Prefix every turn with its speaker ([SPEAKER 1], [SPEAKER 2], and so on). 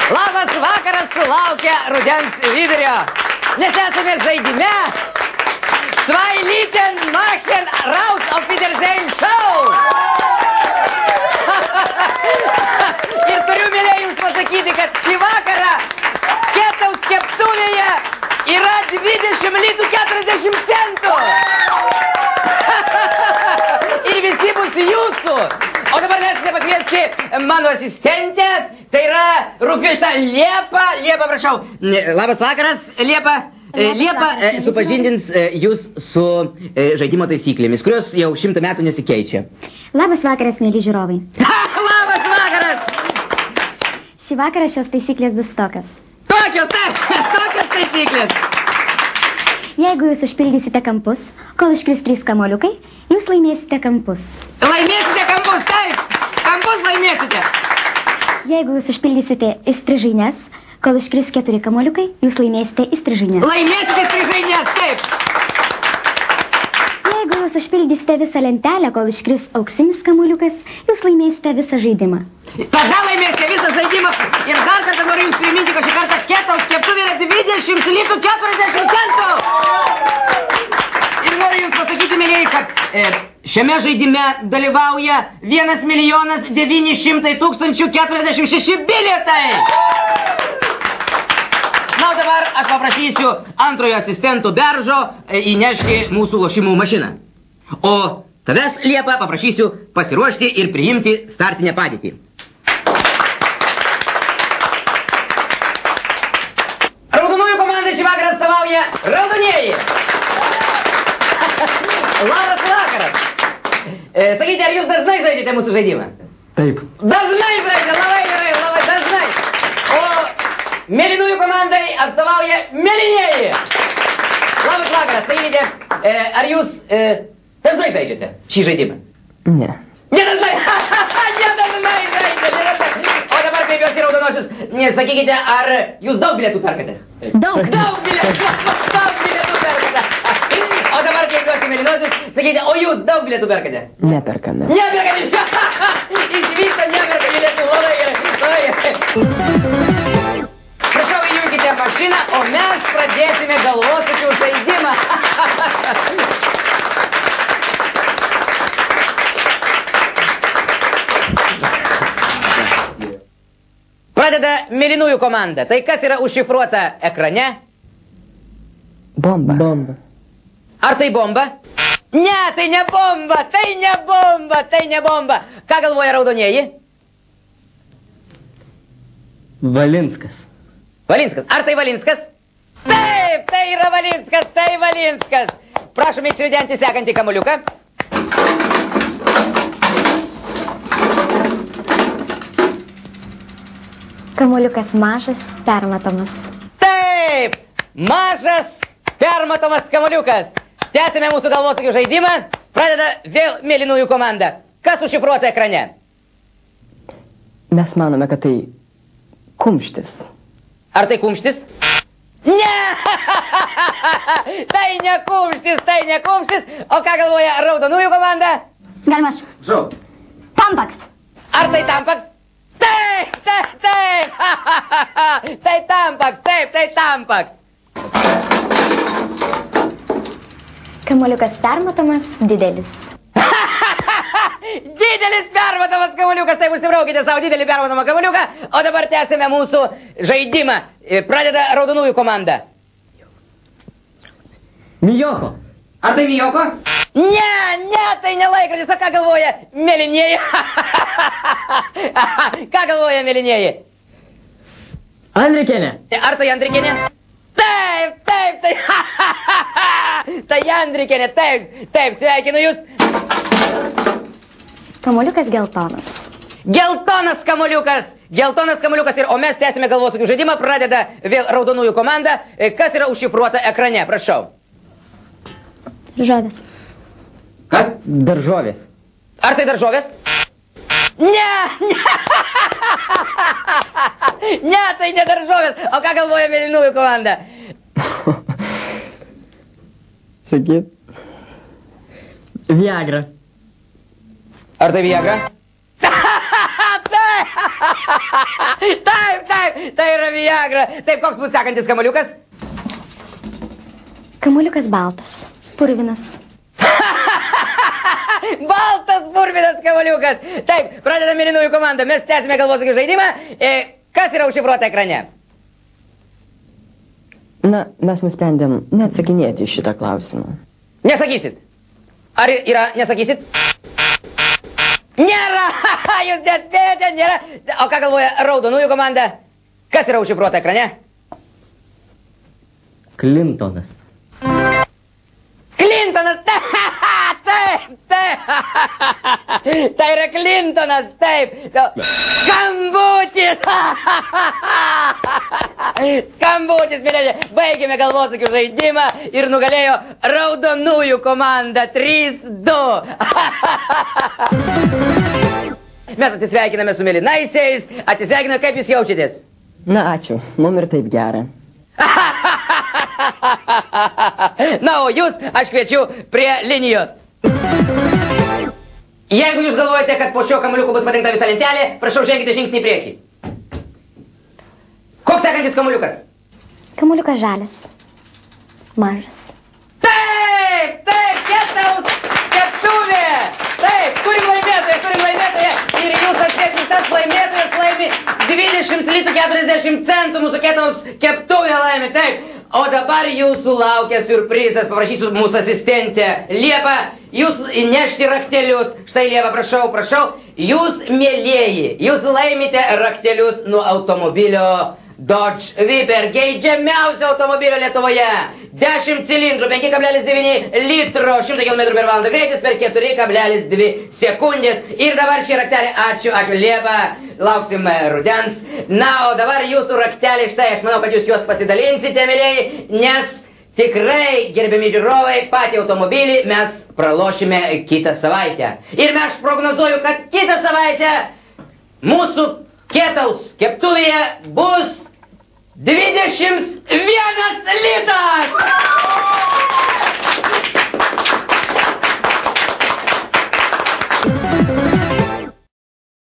[SPEAKER 1] Labas vakaras sulaukia rudens vidurio, nes esame žaidime Zwei Lieden machen raus auf Wiedersehen Show. Ir turiu, mėlėjai, jums pasakyti, kad šį vakarą Ketaus keptuvėje yra 20 litų 40 centų. Ir visi bus jūsų. O dabar leisite pakviesti mano asistentę, tai yra rūpėšta Liepa. Liepa, prašau. Labas vakaras, Liepa. Liepa supažindins jūs su žaidimo taisyklėmis, kurios jau 100 metų nesikeičia.
[SPEAKER 2] Labas vakaras, mėly žiūrovai.
[SPEAKER 1] Labas vakaras!
[SPEAKER 2] Šį vakarą šios taisyklės bus tokios.
[SPEAKER 1] Tokios taisyklės.
[SPEAKER 2] Jeigu jūs užpildysite kampus, kol iškris 3 kamuoliukai, jūs laimėsite kampus.
[SPEAKER 1] Laimėsite kampus, taip! Kampus laimėsite!
[SPEAKER 2] Jeigu jūs užpildysite įstrižaines, kol iškris 4 kamuoliukai, jūs laimėsite įstrižaines.
[SPEAKER 1] Laimėsite įstrižaines, taip!
[SPEAKER 2] Jeigu jūs užpildysite visą lentelę, kol iškris auksinis kamuoliukas, jūs laimėsite visą žaidimą.
[SPEAKER 1] Tada laimėsite visą žaidimą. Ir dar kartą noriu jums priminti, kad šį kartą Ketaus keptuvė yra 20 litų 40 centų. Ir noriu jums pasakyti, mėlėjai, kad šiame žaidime dalyvauja 1 900 046 bilietai. Na, o dabar aš paprašysiu antrojo asistentų Beržo įnešti mūsų lošimų mašiną. O tavęs, Liepa, paprašysiu pasiruošti ir priimti startinę padėtį. Raudonųjų komandai šį vakarą atstovauja raudonieji. Labas vakaras. Sakykite, ar jūs dažnai žaidžiate mūsų žaidimą?
[SPEAKER 3] Taip.
[SPEAKER 1] Dažnai žaidžiate, labai gerai, labai dažnai. O mėlynųjų komandai atstovauja mėlynieji. Labas vakaras, sakykite, ar jūs dažnai žaidžiate šį žaidimą?
[SPEAKER 3] Ne.
[SPEAKER 1] Nedažnai? Nedažnai žaidžiate. O dabar kreipiuosi į raudonosius. Sakykite, ar jūs daug bilietų perkate?
[SPEAKER 2] Daug.
[SPEAKER 1] Daug bilietų perkate. O dabar kreipiuosi į mėlynosius. Sakykite, o jūs daug bilietų perkate?
[SPEAKER 3] Neperkame.
[SPEAKER 1] Neperkate. Iš viso neperka bilietų. Labai gerai. Prašau, įjungkite mašiną, o mes pradėsime galvosūkių žaidimą. Pradeda mėlynųjų komanda. Tai kas yra užšifruota ekrane?
[SPEAKER 3] Bomba. Bomba.
[SPEAKER 1] Ar tai bomba? Ne, tai ne bomba, tai ne bomba, tai ne bomba. Ką galvoja raudonieji?
[SPEAKER 3] Valinskas.
[SPEAKER 1] Valinskas. Ar tai Valinskas? Taip, tai yra Valinskas, tai Valinskas. Prašome išridenti sekantį kamuoliuką.
[SPEAKER 2] Kamuoliukas mažas, permatomas.
[SPEAKER 1] Taip, mažas, permatomas kamuoliukas. Tęsime mūsų galvosūkių žaidimą. Pradeda vėl mėlynųjų komanda. Kas užšifruota ekrane?
[SPEAKER 3] Mes manome, kad tai kumštis.
[SPEAKER 1] Ar tai kumštis? Ne! Tai ne kumštis, tai ne kumštis. O ką galvoja raudonųjų komanda?
[SPEAKER 2] Galima aš.
[SPEAKER 1] Žau.
[SPEAKER 2] Tampaks.
[SPEAKER 1] Ar tai tampaks? Taip, taip, taip. Tai tampaks, taip, tai tampaks.
[SPEAKER 2] Kamuoliukas permatomas, didelis.
[SPEAKER 1] Didelis permatomas kamuoliukas, taip užsibraukite savo didelį permatomą kamuoliuką, o dabar tęsime mūsų žaidimą. Pradeda raudonųjų komanda.
[SPEAKER 3] Mijoko.
[SPEAKER 1] Ar tai Mijoko? Ne, tai ne laikrodis, o ką galvoja mėlynieji? Ką galvoja mėlynieji?
[SPEAKER 3] Andrikienė.
[SPEAKER 1] Ar tai Andrikienė? Taip, tai. Tai Andrikienė, taip, sveikinu jūs.
[SPEAKER 2] Kamuoliukas geltonas.
[SPEAKER 1] Geltonas kamuoliukas, o mes tęsime galvosūkių žaidimą, pradeda vėl raudonųjų komanda. Kas yra užšifruota ekrane, prašau.
[SPEAKER 2] Daržovės.
[SPEAKER 1] Kas?
[SPEAKER 3] Daržovės.
[SPEAKER 1] Ar tai daržovės? Ne, tai ne daržovės, o ką galvoja mėlynųjų komanda?
[SPEAKER 3] Sakyt. Viagra.
[SPEAKER 1] Ar tai Viagra? Taip, Viagra. Taip, koks bus sekantis kamuoliukas?
[SPEAKER 2] Kamuoliukas baltas, purvinas.
[SPEAKER 1] Baltas purvinas kamuoliukas. Taip, pradeda mėlynųjų komanda. Mes tęsime galvosūkių žaidimą. Kas yra užšifruota ekrane?
[SPEAKER 3] Na, mes nusprendėm neatsakinėti į šitą klausimą.
[SPEAKER 1] Nesakysit. Ar yra, nesakysit? Nėra! Jūs nespėjate, nėra. O ką galvoja raudonųjų komanda? Kas yra užšifruota ekrane?
[SPEAKER 3] Clintonas.
[SPEAKER 1] Clintonas! Taip, taip. Tai yra Clintonas, taip. Skambutis! Skambutis, mėlynė. Baigėme galvosūkių žaidimą ir nugalėjo raudonųjų komanda 3-2. Mes atsisveikiname su mėlynaisiais. Atsisveikiname, kaip jūs jaučiatės?
[SPEAKER 3] Na, ačiū. Mum ir taip gera.
[SPEAKER 1] Na, o jūs aš kviečiu prie linijos. Jeigu jūs galvojate, kad po šio kamuoliuko bus padengta visa lentelė, prašau, ženkite žingsnį į priekį. Koks sekantis kamuoliukas?
[SPEAKER 2] Kamuoliukas žalias. Mažas.
[SPEAKER 1] Taip, taip, Ketaus keptuvė. Taip, turim laimėtoją. Ir jūs atkėsit, tas laimėtojas laimi 20 litų 40 centų mūsų Ketaus keptuvė laimi. Taip. O dabar jūsų laukia siurprizas, paprašysiu mūsų asistentę Liepą, jūs įnešti raktelius. Štai Liepa, prašau, jūs mielieji, jūs laimite raktelius nuo automobilio Dodge Viper, geidžiamiausio automobilio Lietuvoje. 10 cilindrų, 5,9 litro, 100 km/h greitis per 4,2 sekundės. Ir dabar šį raktelį, ačiū Liepa, lauksim rudens. Na, o dabar jūsų raktelį, štai, aš manau, kad jūs juos pasidalinsite, mielieji, nes tikrai, gerbiami žiūrovai, patį automobilį mes pralošime kitą savaitę. Ir aš prognozuoju, kad kitą savaitę mūsų Ketaus keptuvėje bus 21 litas!